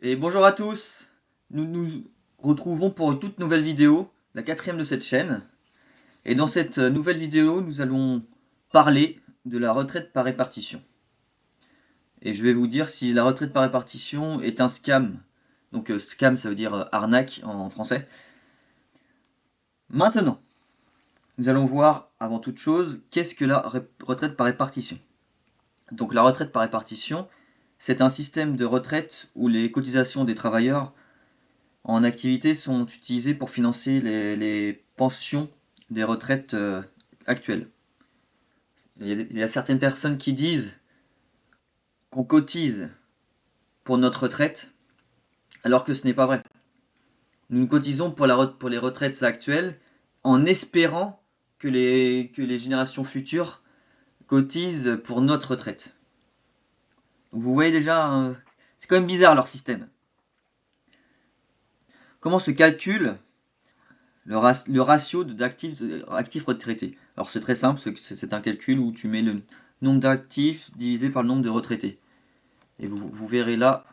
Et bonjour à tous, nous nous retrouvons pour une toute nouvelle vidéo, la quatrième de cette chaîne. Et dans cette nouvelle vidéo, nous allons parler de la retraite par répartition. Et je vais vous dire si la retraite par répartition est un scam. Donc scam, ça veut dire arnaque en français. Maintenant, nous allons voir avant toute chose qu'est-ce que la retraite par répartition. Donc la retraite par répartition, c'est un système de retraite où les cotisations des travailleurs en activité sont utilisées pour financer les pensions des retraites actuelles. Il y a certaines personnes qui disent qu'on cotise pour notre retraite, alors que ce n'est pas vrai. Nous cotisons pour les retraites actuelles en espérant que les générations futures cotisent pour notre retraite. Donc vous voyez déjà, c'est quand même bizarre leur système. Comment se calcule le ratio d'actifs retraités? Alors c'est très simple, c'est un calcul où tu mets le nombre d'actifs divisé par le nombre de retraités. Et vous verrez là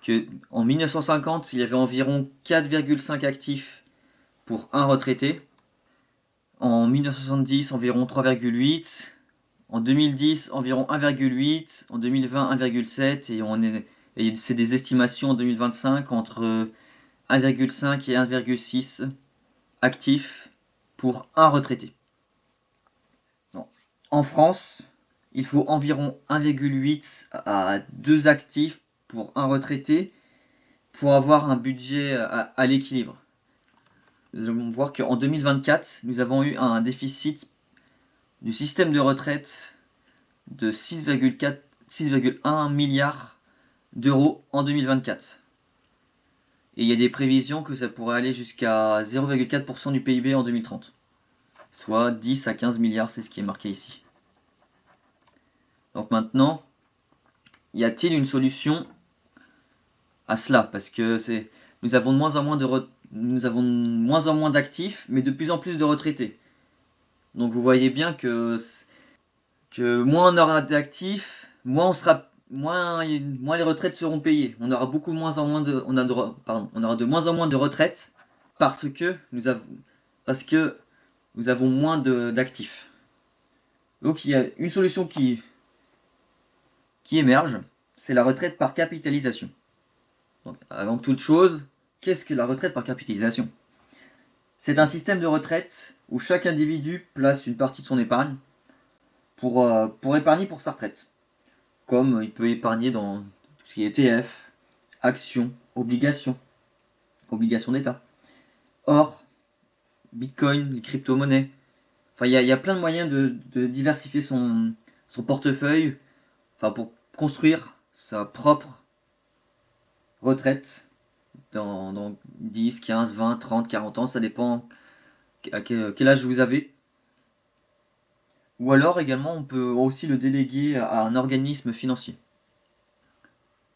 qu'en 1950, il y avait environ 4,5 actifs pour un retraité. En 1970, environ 3,8. En 2010, environ 1,8. En 2020, 1,7. Et c'est des estimations en 2025 entre 1,5 et 1,6 actifs pour un retraité. Non. En France, il faut environ 1,8 à 2 actifs pour un retraité pour avoir un budget à l'équilibre. Nous allons voir qu'en 2024, nous avons eu un déficit du système de retraite de 6,1 milliards d'euros en 2024. Et il y a des prévisions que ça pourrait aller jusqu'à 0,4% du PIB en 2030. Soit 10 à 15 milliards, c'est ce qui est marqué ici. Donc maintenant, y a-t-il une solution à cela? Parce que nous avons de moins en moins d'actifs, mais de plus en plus de retraités. Donc vous voyez bien que moins on aura d'actifs, moins les retraites seront payées. On aura on aura de moins en moins de retraites parce que parce que nous avons moins d'actifs. Donc il y a une solution qui émerge, c'est la retraite par capitalisation. Donc, avant toute chose, qu'est-ce que la retraite par capitalisation? C'est un système de retraite où chaque individu place une partie de son épargne pour épargner pour sa retraite. Comme il peut épargner dans tout ce qui est ETF, actions, obligations d'État, or, bitcoin, les crypto-monnaies. Enfin, il y a plein de moyens de diversifier son portefeuille, enfin, pour construire sa propre retraite dans 10, 15, 20, 30, 40 ans, ça dépend à quel âge vous avez. Ou alors également, on peut aussi le déléguer à un organisme financier.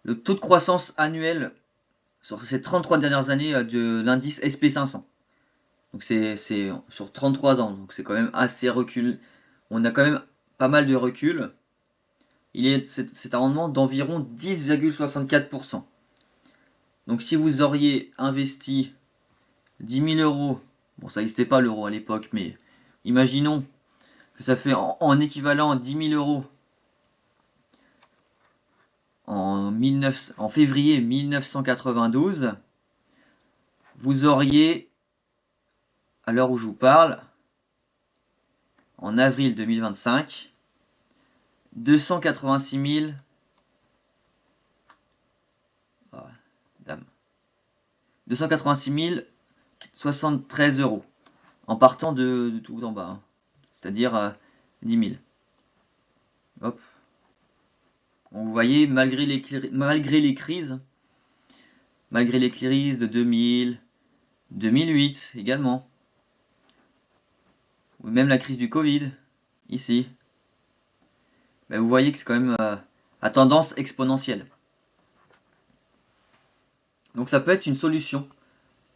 Le taux de croissance annuel sur ces 33 dernières années de l'indice SP500. Donc c'est sur 33 ans, donc c'est quand même assez recul. On a quand même pas mal de recul. C'est un rendement d'environ 10,64%. Donc si vous auriez investi 10 000 euros, bon ça n'existait pas l'euro à l'époque, mais imaginons que ça fait en équivalent 10 000 euros en février 1992, vous auriez, à l'heure où je vous parle, en avril 2025, 286 000 73 euros en partant de tout en bas, hein. C'est-à-dire 10 000. Hop. Vous voyez, malgré les crises de 2000, 2008 également, ou même la crise du Covid, ici, ben vous voyez que c'est quand même à tendance exponentielle. Donc ça peut être une solution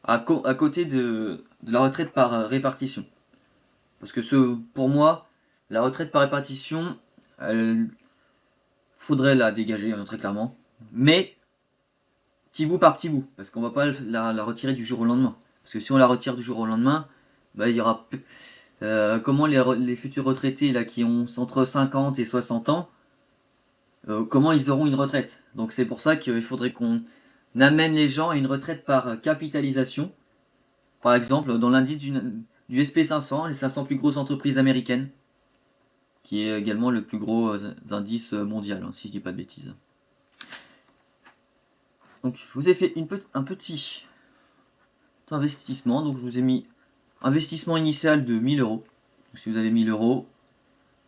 à côté de la retraite par répartition. Parce que pour moi, la retraite par répartition, faudrait la dégager, très clairement. Mais petit bout par petit bout, parce qu'on va pas la retirer du jour au lendemain. Parce que si on la retire du jour au lendemain, bah, il y aura comment les futurs retraités là qui ont entre 50 et 60 ans, comment ils auront une retraite. Donc c'est pour ça qu'il faudrait qu'on amène les gens à une retraite par capitalisation. Par exemple, dans l'indice du SP500, les 500 plus grosses entreprises américaines, qui est également le plus gros indice mondial, hein, si je dis pas de bêtises. Donc je vous ai fait un petit investissement, donc je vous ai mis investissement initial de 1000 euros. Donc, si vous avez 1000 euros,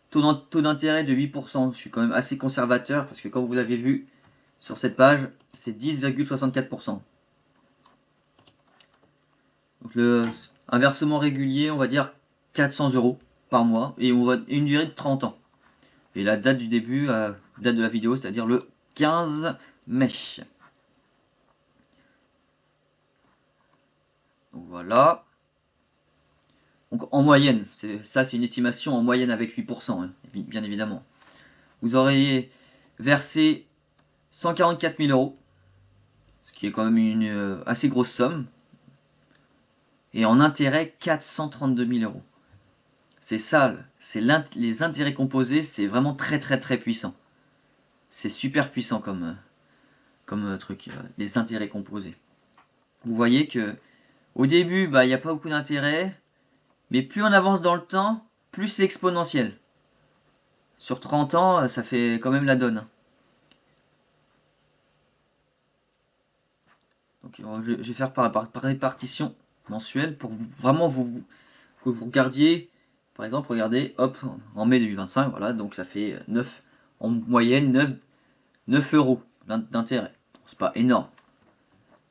taux d'intérêt de 8%, je suis quand même assez conservateur parce que comme vous l'avez vu sur cette page, c'est 10,64%. Donc un versement régulier, on va dire 400 euros par mois et une durée de 30 ans. Et la date du début, date de la vidéo, c'est-à-dire le 15 mai. Donc voilà. Donc en moyenne, ça c'est une estimation en moyenne avec 8%, hein, bien évidemment. Vous auriez versé 144 000 euros, ce qui est quand même une assez grosse somme. Et en intérêt, 432 000 euros. C'est ça, les intérêts composés, c'est vraiment très très très puissant. C'est super puissant comme truc, les intérêts composés. Vous voyez que au début, bah, il n'y a pas beaucoup d'intérêt, mais plus on avance dans le temps, plus c'est exponentiel. Sur 30 ans, ça fait quand même la donne. Donc je vais faire par répartition mensuelle pour vraiment que vous regardiez. Par exemple, regardez, hop, en mai 2025, voilà, donc ça fait 9, en moyenne 9 euros d'intérêt. C'est pas énorme.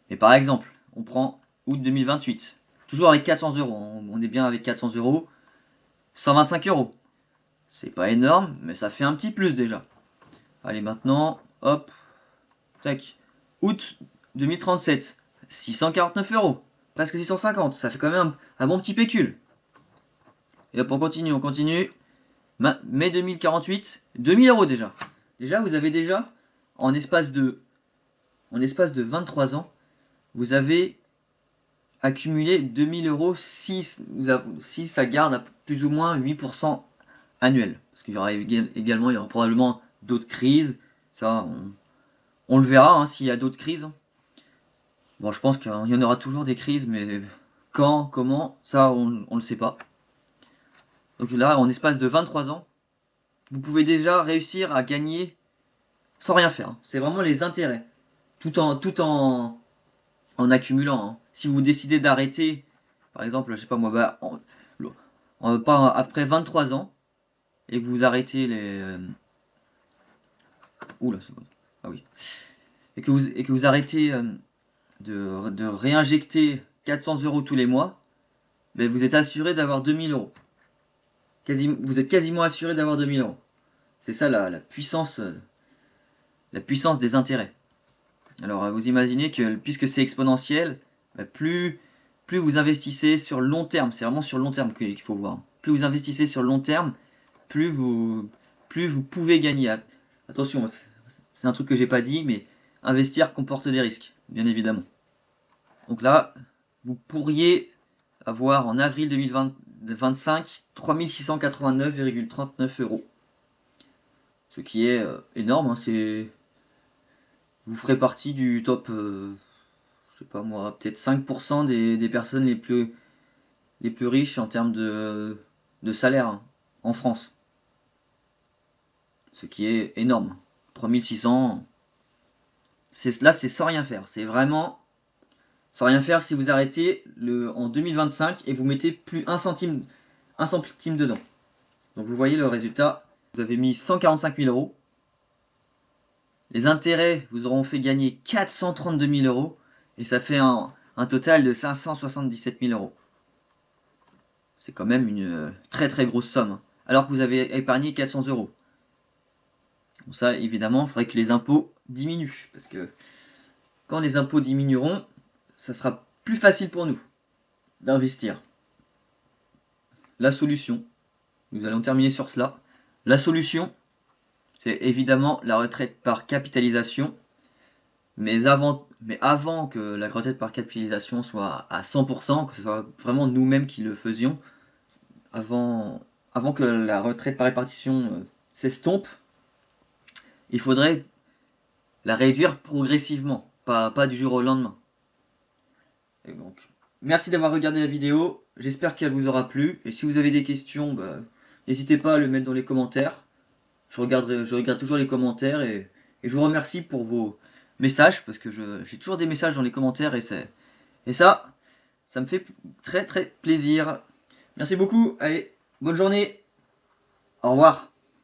Mais par exemple, on prend août 2028, toujours avec 400 euros, on est bien avec 400 euros, 125 euros. C'est pas énorme, mais ça fait un petit plus déjà. Allez, maintenant, hop, tac, août 2037, 649 euros, presque 650, ça fait quand même un bon petit pécule. Et hop, on continue. Mai 2048, 2000 euros déjà. Déjà, vous avez déjà, en espace de 23 ans, vous avez accumulé 2000 euros si ça garde à plus ou moins 8% annuel. Parce qu'il y aura également, il y aura probablement d'autres crises. Ça, on le verra hein, s'il y a d'autres crises. Bon, je pense qu'il y en aura toujours des crises, mais quand, comment, ça, on ne le sait pas. Donc là, en espace de 23 ans, vous pouvez déjà réussir à gagner sans rien faire. C'est vraiment les intérêts. Tout en accumulant. Hein. Si vous décidez d'arrêter, par exemple, je sais pas moi, bah, après 23 ans, et que vous arrêtez les... Oula, c'est bon. Ah oui. Et que vous arrêtez de réinjecter 400 euros tous les mois, ben vous êtes assuré d'avoir 2000 euros. Vous êtes quasiment assuré d'avoir 2000 euros. C'est ça la puissance des intérêts. Alors vous imaginez que puisque c'est exponentiel, ben plus vous investissez sur le long terme, c'est vraiment sur le long terme qu'il faut voir. Plus vous investissez sur le long terme, plus vous pouvez gagner. Attention, c'est un truc que j'ai pas dit, mais investir comporte des risques, bien évidemment. Donc là, vous pourriez avoir en avril 2025 3689,39 euros. Ce qui est énorme, hein, vous ferez partie du top, je sais pas moi, peut-être 5% des personnes les plus riches en termes de salaire hein, en France. Ce qui est énorme. 3600, là c'est sans rien faire. C'est vraiment sans rien faire si vous arrêtez en 2025 et vous mettez plus un centime dedans. Donc vous voyez le résultat, vous avez mis 145 000 euros. Les intérêts vous auront fait gagner 432 000 euros et ça fait un total de 577 000 euros. C'est quand même une très très grosse somme. Hein, alors que vous avez épargné 400 euros. Bon, ça évidemment, il faudrait que les impôts diminuent. Parce que quand les impôts diminueront, ça sera plus facile pour nous d'investir. La solution, nous allons terminer sur cela. La solution, c'est évidemment la retraite par capitalisation. mais avant que la retraite par capitalisation soit à 100%, que ce soit vraiment nous-mêmes qui le faisions, avant, avant que la retraite par répartition s'estompe, il faudrait la réduire progressivement, pas du jour au lendemain. Et donc, merci d'avoir regardé la vidéo, j'espère qu'elle vous aura plu, et si vous avez des questions, bah, n'hésitez pas à le mettre dans les commentaires. Je regarde toujours les commentaires et je vous remercie pour vos messages, parce que j'ai toujours des messages dans les commentaires et ça me fait très très plaisir. Merci beaucoup, allez, bonne journée, au revoir.